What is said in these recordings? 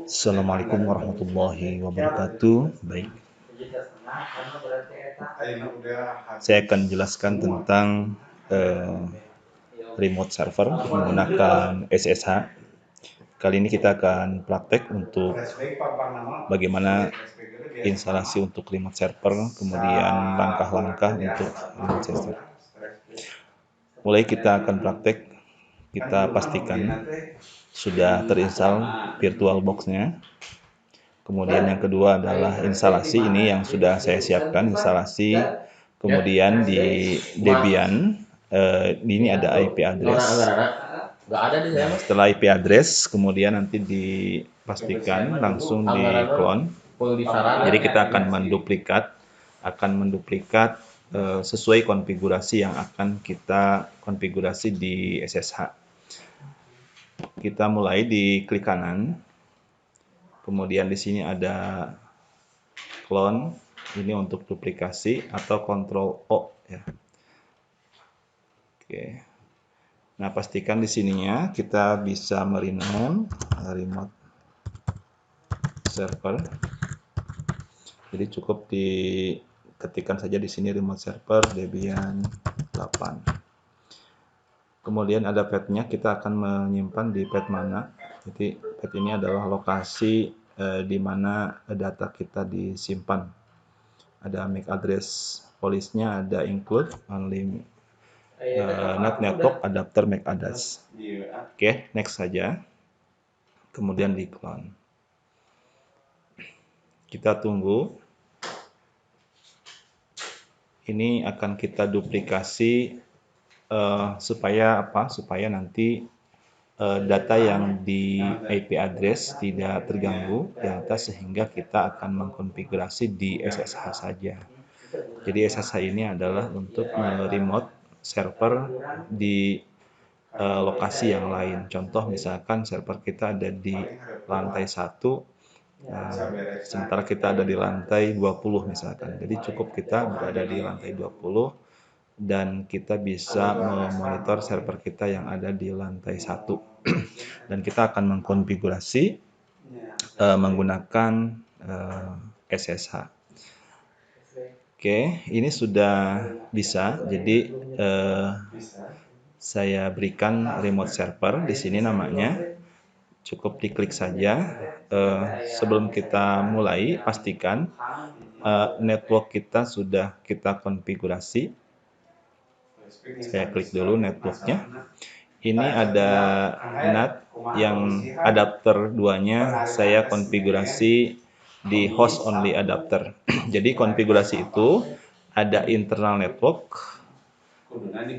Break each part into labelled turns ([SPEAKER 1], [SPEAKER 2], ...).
[SPEAKER 1] Assalamualaikum warahmatullahi wabarakatuh. Baik, saya akan jelaskan tentang remote server menggunakan SSH. Kali ini kita akan praktek untuk bagaimana instalasi untuk remote server, kemudian langkah-langkah untuk remote server. Mulai kita akan praktek, kita pastikan sudah terinstall VirtualBox-nya. Kemudian yang kedua adalah instalasi, ini yang sudah saya siapkan instalasi. Kemudian di Debian ini ada IP address. Nah, setelah IP address kemudian nanti dipastikan langsung di clone. Jadi kita akan menduplikat sesuai konfigurasi yang akan kita konfigurasi di SSH. Kita mulai di klik kanan. Kemudian di sini ada clone, ini untuk duplikasi atau Ctrl O ya. Oke. Nah, pastikan di sininya kita bisa merename remote server. Jadi cukup diketikkan saja di sini remote server Debian 8. Kemudian ada path-nya, kita akan menyimpan di path mana. Jadi path ini adalah lokasi di mana data kita disimpan. Ada MAC address police-nya, ada include only net network adapter MAC address. Oke, next saja. Kemudian di clone. Kita tunggu. Ini akan kita duplikasi supaya nanti data yang di IP address tidak terganggu data, sehingga kita akan mengkonfigurasi di SSH saja. Jadi SSH ini adalah untuk remote server di lokasi yang lain. Contoh misalkan server kita ada di lantai 1, sementara kita ada di lantai 20 misalkan. Jadi cukup kita berada di lantai 20 dan kita bisa memonitor server kita yang ada di lantai 1. Dan kita akan mengkonfigurasi menggunakan SSH. Oke, ini sudah bisa. Jadi saya berikan remote server di sini namanya. Cukup diklik saja. Sebelum kita mulai, pastikan network kita sudah kita konfigurasi. Saya klik dulu networknya. Ini ada NAT yang adapter 2-nya saya konfigurasi di host only adapter. Jadi konfigurasi itu ada internal network.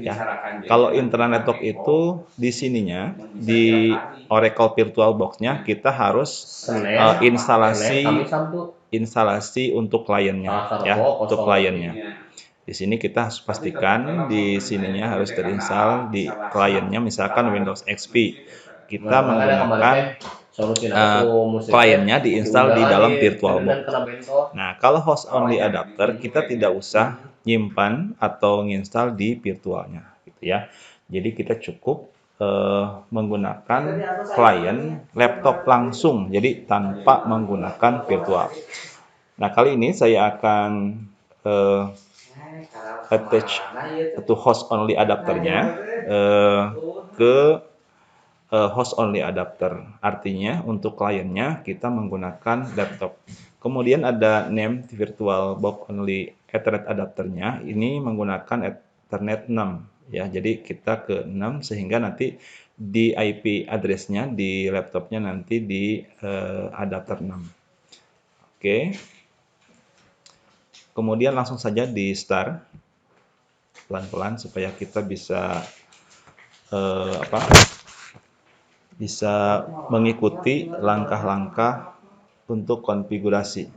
[SPEAKER 1] Ya. Kalau internal network itu di sininya di Oracle VirtualBox-nya kita harus instalasi untuk kliennya ya, untuk kliennya. Di sini kita harus pastikan di sininya harus terinstall di kliennya, misalkan Windows XP. Kita menggunakan kliennya diinstal di dalam VirtualBox. Nah, kalau host only adapter kita tidak usah nyimpan atau nginstal di virtualnya gitu ya. Jadi kita cukup menggunakan klien laptop langsung, jadi tanpa menggunakan virtual. Nah, kali ini saya akan attach to host only adapternya ke host only adapter. Artinya untuk kliennya kita menggunakan laptop. Kemudian ada name VirtualBox only Ethernet adapternya. Ini menggunakan Ethernet 6 ya. Jadi kita ke 6 sehingga nanti di IP address-nya di laptopnya nanti di adapter 6. Oke. Kemudian langsung saja di start pelan-pelan supaya kita bisa bisa mengikuti langkah-langkah untuk konfigurasi.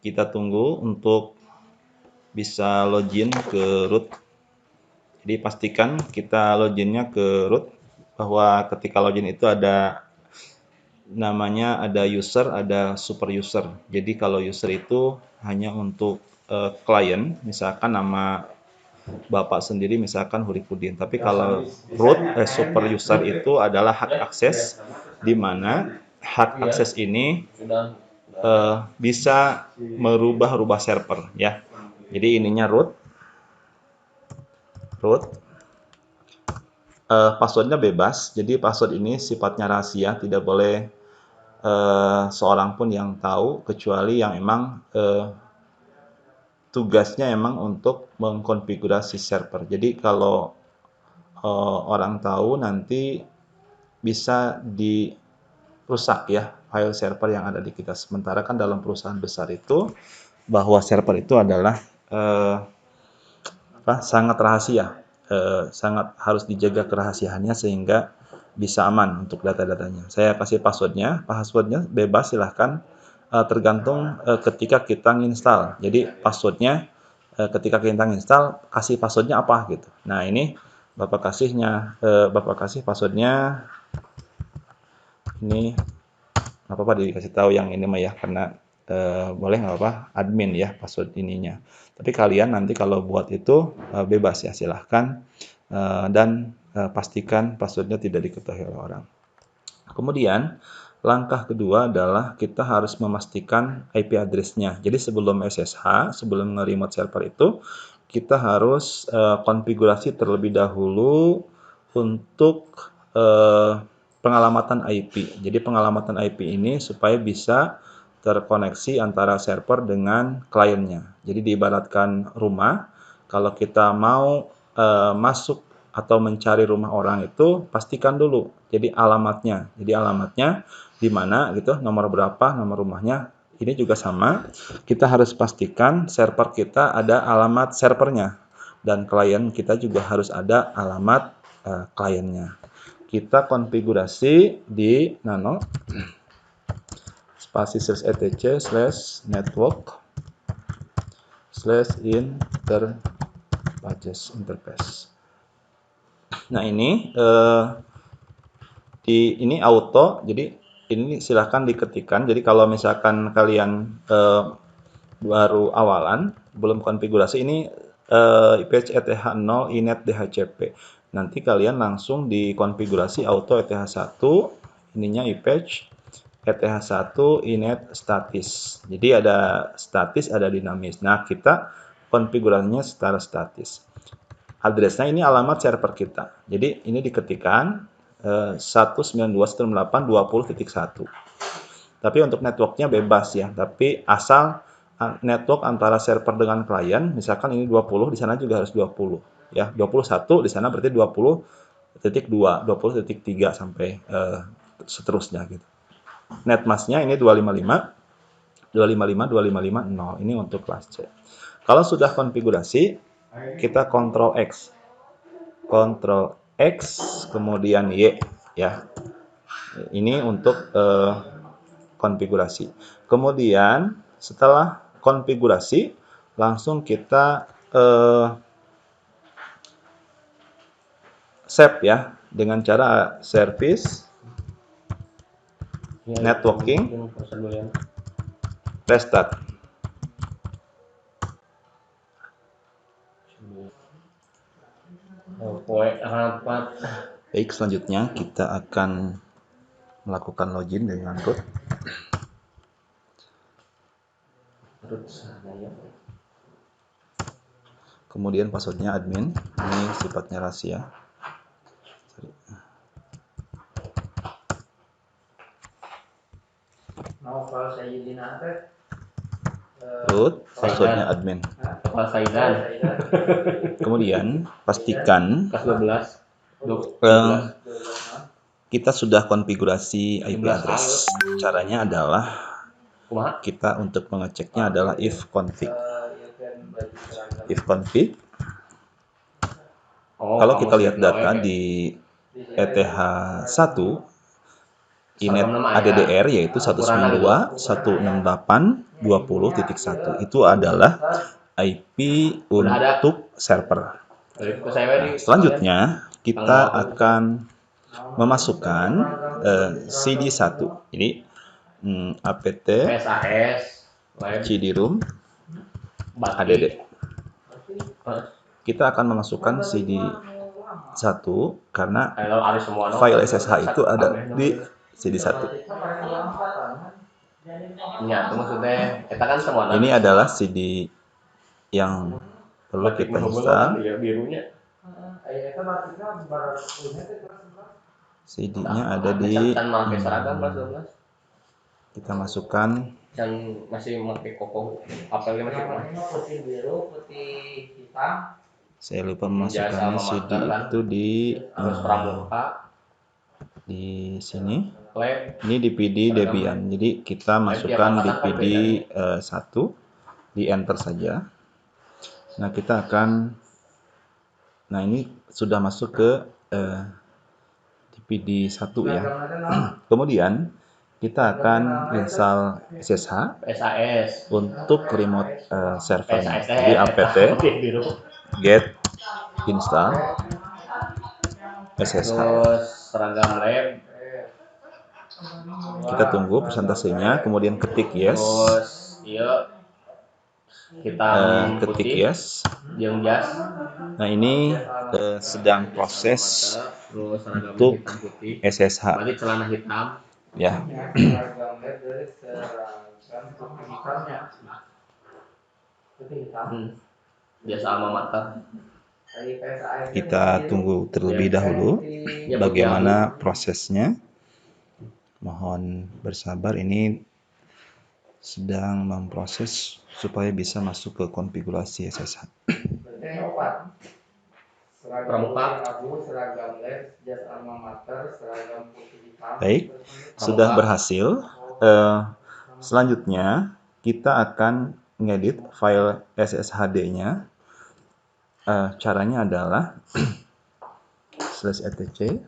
[SPEAKER 1] Kita tunggu untuk bisa login ke root. Jadi pastikan kita loginnya ke root, bahwa ketika login itu ada namanya, ada user, ada super user. Jadi kalau user itu hanya untuk klien, misalkan nama Bapak sendiri misalkan Hurifudin. Tapi kalau root super user itu adalah hak akses, di mana hak akses ini bisa merubah-rubah server ya. Jadi ininya root passwordnya bebas. Jadi password ini sifatnya rahasia, tidak boleh seorang pun yang tahu kecuali yang emang tugasnya emang untuk mengkonfigurasi server. Jadi kalau orang tahu nanti bisa dirusak ya file server yang ada di kita. Sementara kan dalam perusahaan besar itu bahwa server itu adalah sangat rahasia, sangat harus dijaga kerahasiaannya sehingga bisa aman untuk data-datanya. Saya kasih passwordnya bebas silahkan, tergantung ketika kita install. Jadi passwordnya ketika kita install kasih passwordnya apa gitu. Nah ini Bapak kasih passwordnya ini apa apa dikasih tahu yang ini mah ya karena boleh nggak apa admin ya password ininya. Tapi kalian nanti kalau buat itu bebas ya silahkan dan pastikan passwordnya tidak diketahui oleh orang. Kemudian langkah kedua adalah kita harus memastikan IP address-nya. Jadi sebelum SSH, sebelum nge-remote server itu, kita harus konfigurasi terlebih dahulu untuk pengalamatan IP. Jadi pengalamatan IP ini supaya bisa terkoneksi antara server dengan kliennya. Jadi diibaratkan rumah, kalau kita mau masuk atau mencari rumah orang itu pastikan dulu jadi alamatnya di mana gitu, nomor berapa nomor rumahnya. Ini juga sama, kita harus pastikan server kita ada alamat servernya dan klien kita juga harus ada alamat kliennya. Kita konfigurasi di nano spasi /etc/network /interface. Nah ini ini auto, jadi ini silahkan diketikkan. Jadi kalau misalkan kalian baru awalan, belum konfigurasi ini IPH ETH0 inet DHCP. Nanti kalian langsung dikonfigurasi auto ETH1, ininya IPH ETH1 inet statis. Jadi ada statis, ada dinamis. Nah kita konfigurasinya secara statis. Addressnya ini alamat server kita. Jadi ini diketikkan 192.168.20.1. Tapi untuk networknya bebas ya. Tapi asal network antara server dengan klien, misalkan ini 20, di sana juga harus 20. Ya, 21 di sana berarti 20.2, 20.3 sampai seterusnya gitu. Netmasknya ini 255, 255, 255, 0. Ini untuk kelas C. Kalau sudah konfigurasi, kita Ctrl X, kemudian Y ya. Ini untuk konfigurasi. Kemudian setelah konfigurasi, langsung kita save ya dengan cara service networking restart. Baik, selanjutnya kita akan melakukan login dengan root. Kemudian passwordnya admin, ini sifatnya rahasia. Root, passwordnya admin. Kemudian pastikan kita sudah konfigurasi IP address. Caranya adalah kita untuk mengeceknya adalah if config. Kalau kita lihat data di ETH1 inet ADDR yaitu 192.168.20.1 itu adalah IP untuk server. Nah, selanjutnya kita akan memasukkan CD1. Jadi apt cd-room add. kita akan memasukkan CD 1 karena file SSH itu ada di CD 1. Ini adalah CD yang perlu kita install. CD-nya ada di kita masukkan.
[SPEAKER 2] Masih pakai koko, apalagi masih putih biru, putih hitam.
[SPEAKER 1] Saya lupa memasukkannya CD itu di sini. Ini DVD Debian. Jadi kita masukkan DVD 1, di enter saja. Nah, nah ini sudah masuk ke DVD 1 ya. Kemudian kita akan install SSH untuk remote servernya. Jadi apt get install SSH.
[SPEAKER 2] Seragam lab.
[SPEAKER 1] Kita tunggu presentasenya, kemudian ketik yes. Ketik yes. Nah, ini sedang proses untuk SSH. Ya.
[SPEAKER 2] Biasa alma mater.
[SPEAKER 1] Kita tunggu terlebih dahulu bagaimana prosesnya. Mohon bersabar, ini sedang memproses supaya bisa masuk ke konfigurasi SSH. Baik, sudah berhasil. Selanjutnya kita akan ngedit file SSHD-nya. Caranya adalah /etc,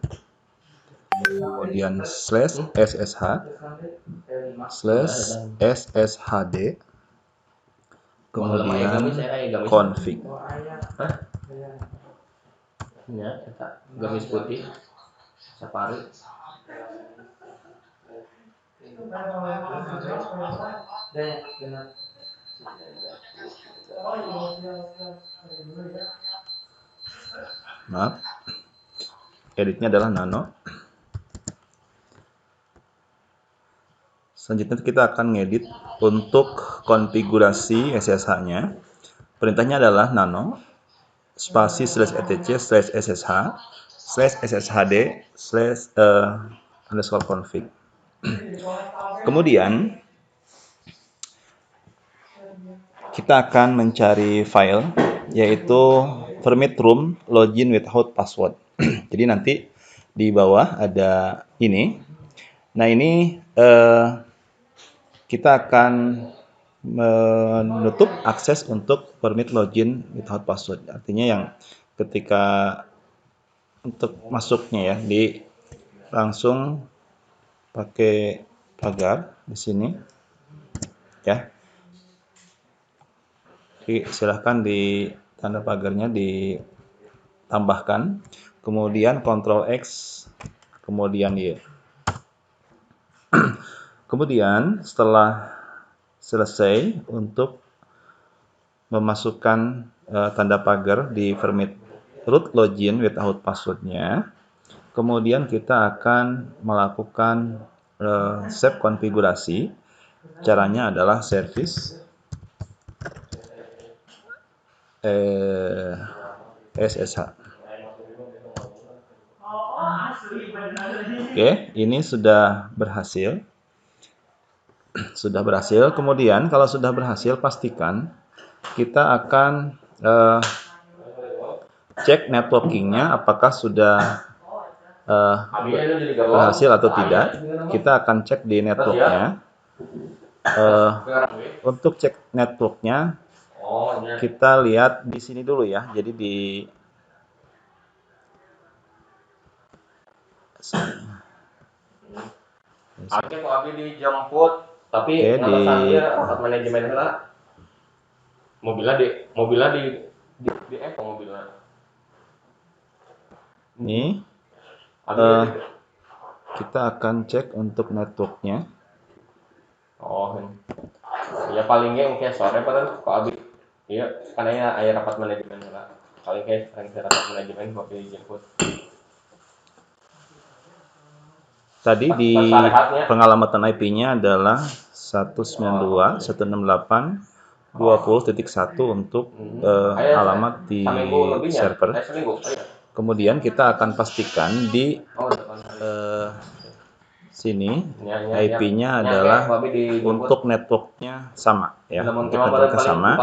[SPEAKER 1] kemudian /ssh/sshd, kemudian config.
[SPEAKER 2] Ya, gamis putih, safari.
[SPEAKER 1] Maaf, editnya adalah nano. Selanjutnya kita akan ngedit untuk konfigurasi SSH-nya. Perintahnya adalah nano spasi /etc/ssh/sshd/_config. Kemudian kita akan mencari file yaitu permit room login without password. Jadi nanti di bawah ada ini. Nah, ini kita akan menutup akses untuk permit login without password. Artinya yang ketika untuk masuknya ya langsung pakai pagar di sini ya. Jadi silahkan di tanda pagarnya ditambahkan, kemudian Ctrl X, kemudian Y. Kemudian setelah selesai untuk memasukkan tanda pagar di permit root login without password-nya, kemudian kita akan melakukan save konfigurasi. Caranya adalah service SSH. Oke, ini sudah berhasil. Sudah berhasil. Kemudian kalau sudah berhasil, pastikan kita akan cek networking-nya apakah sudah berhasil atau tidak. Kita akan cek di network-nya. Untuk cek network-nya, kita lihat di sini dulu ya. Jadi di
[SPEAKER 2] Abi dijemput, tapi di rapat manajemen lah. Mobilnya di mobilnya.
[SPEAKER 1] Ini kita akan cek untuk networknya.
[SPEAKER 2] Oh, ya palingnya oke sore padahal kok Abi. Iya, karena ya rapat manajemen lah. Kali guys, rata manajemen kopi jemput.
[SPEAKER 1] Tadi di
[SPEAKER 2] Persyaratnya.
[SPEAKER 1] pengalamatan IP-nya adalah 192.168.20.1 untuk alamat di server. Kemudian kita akan pastikan di sini IP-nya adalah untuk networknya sama ya, untuk networknya sama.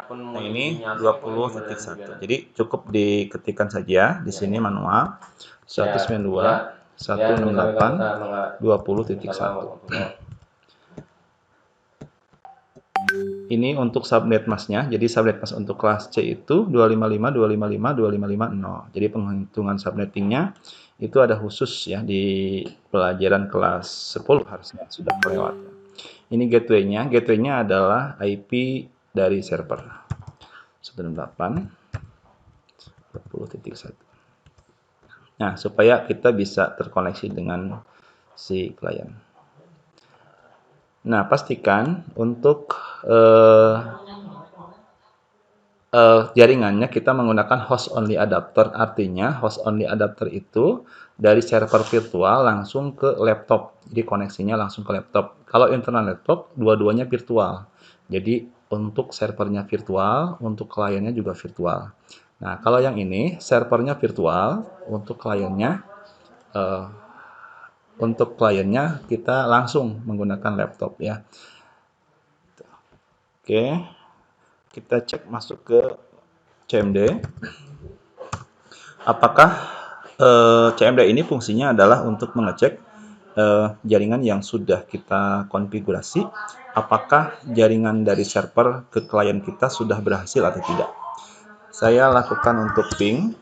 [SPEAKER 1] Nah ini 20.1. Jadi cukup diketikkan saja di sini manual 192.168.20.1. Ini untuk subnet masnya. Jadi subnet mas untuk kelas C itu 255.255.255.0. Jadi penghitungan subnettingnya itu ada khusus ya di pelajaran kelas 10 harusnya sudah kelewat. Ini gateway-nya. Gateway-nya adalah IP dari server 168.20.1. Nah, supaya kita bisa terkoneksi dengan si klien. Nah, pastikan untuk jaringannya kita menggunakan host only adapter. Artinya host only adapter itu dari server virtual langsung ke laptop. Jadi koneksinya langsung ke laptop. Kalau internal laptop, dua-duanya virtual. Jadi untuk servernya virtual, untuk kliennya juga virtual. Nah, kalau yang ini servernya virtual, untuk kliennya kita langsung menggunakan laptop ya. Oke, kita cek masuk ke CMD. Apakah CMD ini fungsinya adalah untuk mengecek jaringan yang sudah kita konfigurasi, apakah jaringan dari server ke klien kita sudah berhasil atau tidak. Saya lakukan untuk ping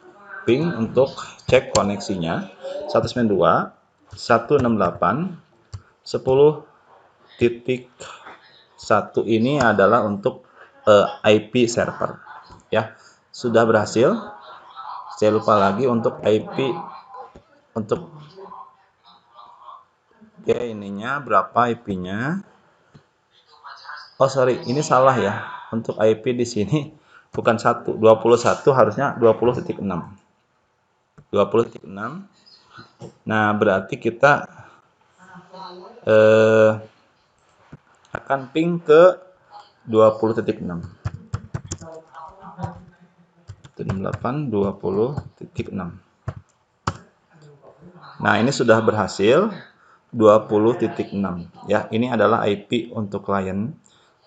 [SPEAKER 1] untuk cek koneksinya 192.168.10.1 ini adalah untuk IP server ya, sudah berhasil. Saya lupa lagi untuk IP untuk ininya berapa IP-nya. Oh sorry, ini salah ya. Untuk IP di sini bukan 21, harusnya 20.6. 20.6. Nah, berarti kita akan ping ke 20.6. 20.6. Nah, ini sudah berhasil 20.6 ya. Ini adalah IP untuk klien.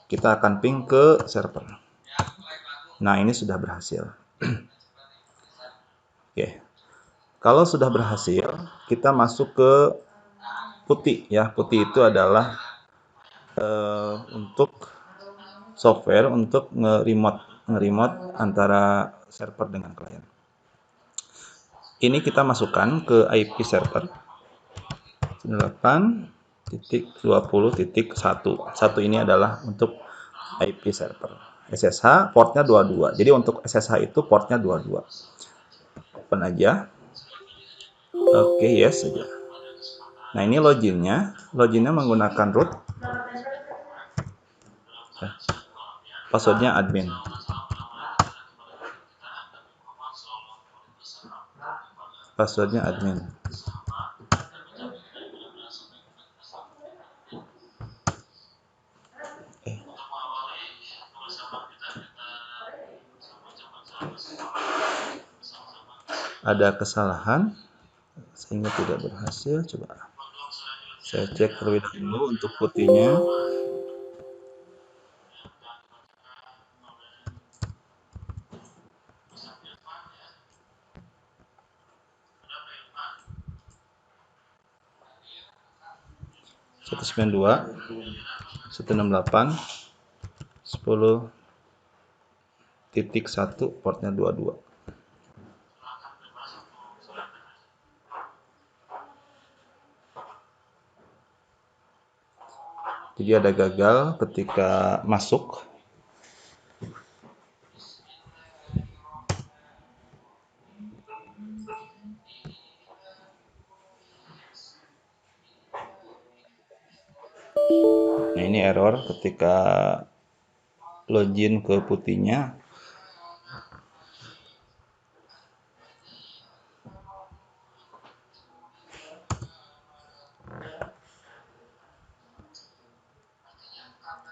[SPEAKER 1] Kita akan ping ke server. Nah, ini sudah berhasil. Oke. Kalau sudah berhasil, kita masuk ke putih ya. Putih itu adalah untuk software untuk nge-remote antara server dengan klien. Ini kita masukkan ke IP server 8.20.1. Satu ini adalah untuk IP server. SSH portnya 22. Jadi untuk SSH itu portnya 22. Open aja. Oke, yes saja. Nah, ini loginnya. Loginnya menggunakan root. Passwordnya admin. Passwordnya admin. Ada kesalahan sehingga tidak berhasil. Coba saya cek terlebih dahulu untuk putihnya. Satu 168 10.1 portnya 22. Jadi ada gagal ketika masuk. Nah, ini error ketika login ke putihnya.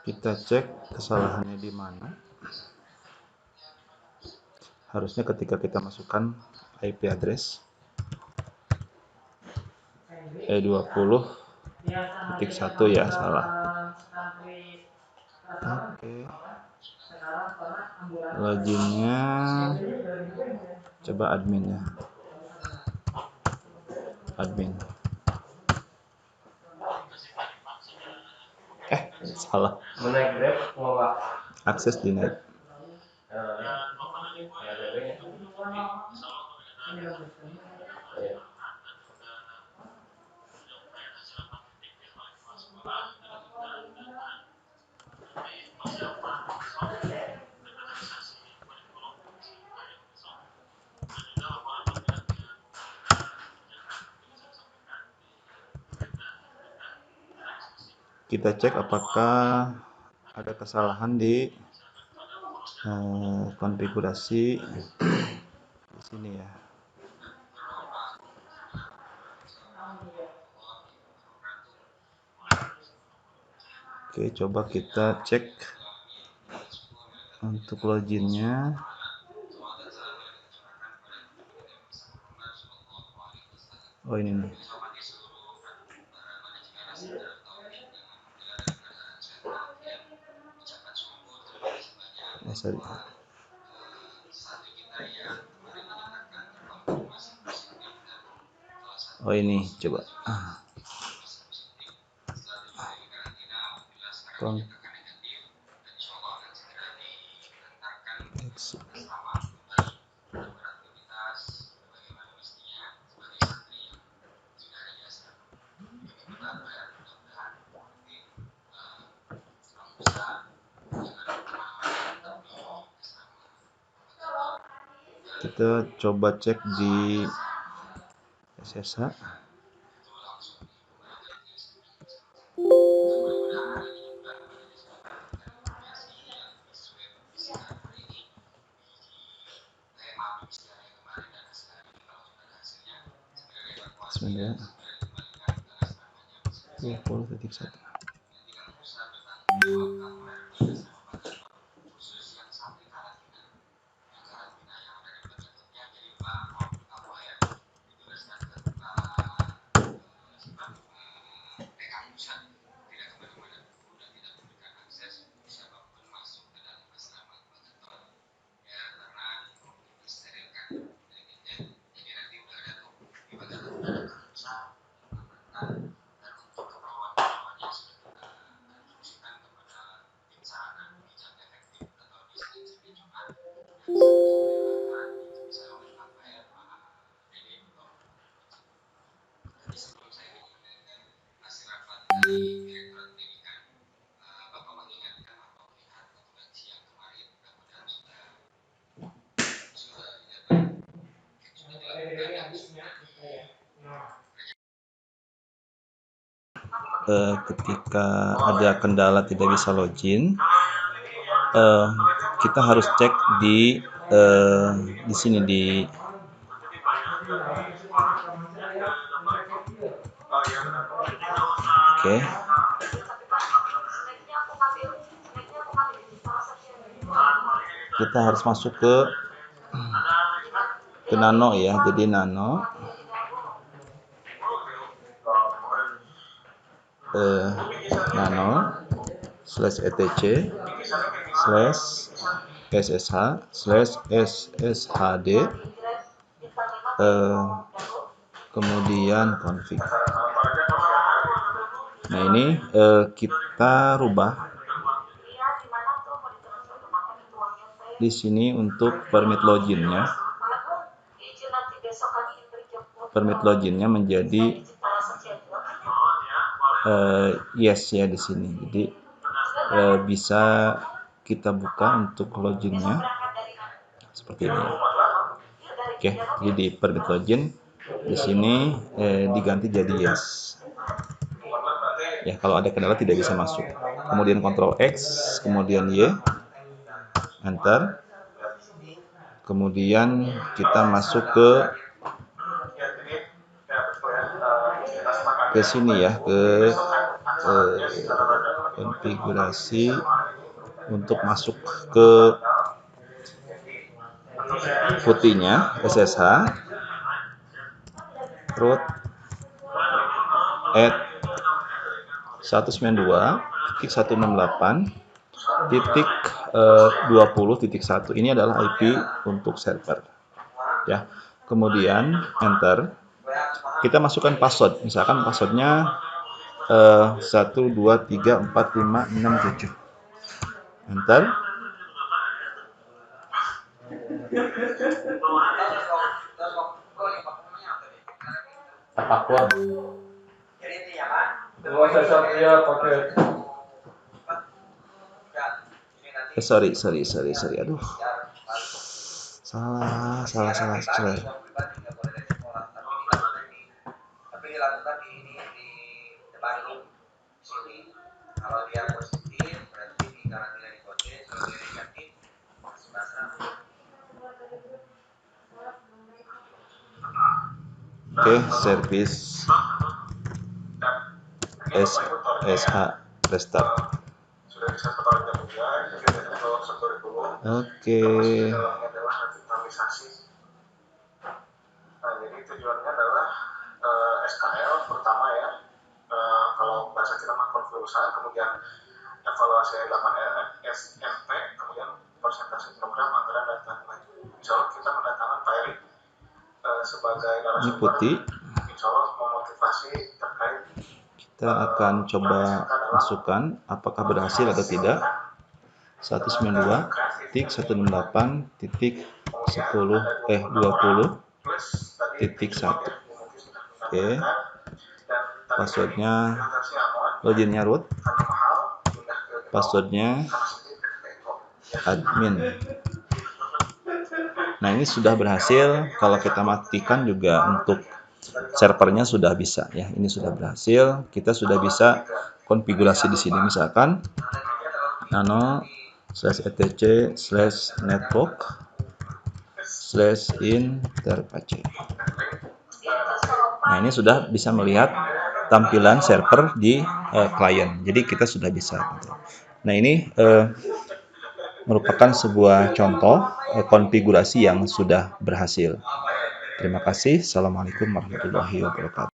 [SPEAKER 1] Kita cek kesalahannya di mana. Harusnya ketika kita masukkan IP address E20.1 ya, salah. Oke. Loginnya coba admin ya. Admin. Salah.
[SPEAKER 2] Menaik Grab mau Pak?
[SPEAKER 1] Akses denied. Kita cek apakah ada kesalahan di konfigurasi di sini ya. Oke, coba kita cek untuk loginnya. Oh, ini nih. Sorry. Oh, ini coba. Kita coba cek di SSH. Sebenarnya 20.1. Ketika ada kendala tidak bisa login, kita harus cek di sini di Oke. Kita harus masuk ke Nano ya. Jadi Nano /etc/ssh/sshd kemudian config. Nah, ini kita rubah di sini untuk permit loginnya. Permit loginnya menjadi yes ya di sini. Jadi bisa kita buka untuk loginnya seperti ini. Oke, jadi di permit login di sini diganti jadi yes. Ya, kalau ada kendala tidak bisa masuk. Kemudian Ctrl X, kemudian Y, enter. Kemudian kita masuk ke sini ya, ke konfigurasi untuk masuk ke putihnya SSH root at 192.168.20.1 ini adalah IP untuk server ya. Kemudian enter, kita masukkan password, misalkan passwordnya 1234567, enter.
[SPEAKER 2] Apa
[SPEAKER 1] Sorry, aduh, salah. Oke, service SSH restart. Oke. Nah, jadi tujuannya adalah SKL pertama ya. Kalau bahasa kita mah konfigurasi, kemudian evaluasi 8 SFP, kemudian presentasi program anggaran dan lain-lain. Insya Allah kita mendatangkan Pak Erik sebagai narasumber. Ini putih. Insya Allah memotivasi terkait. Kita akan coba masukkan apakah berhasil atau tidak. 192.10.20.1. Oke. Passwordnya, loginnya root, passwordnya admin. Nah, ini sudah berhasil. Kalau kita matikan juga untuk servernya sudah bisa ya. Ini sudah berhasil. Kita sudah bisa konfigurasi di sini, misalkan nano/etc/network/interface. Nah, ini sudah bisa melihat tampilan server di klien. Jadi kita sudah bisa. Nah, ini merupakan sebuah contoh konfigurasi yang sudah berhasil. Terima kasih. Assalamualaikum warahmatullahi wabarakatuh.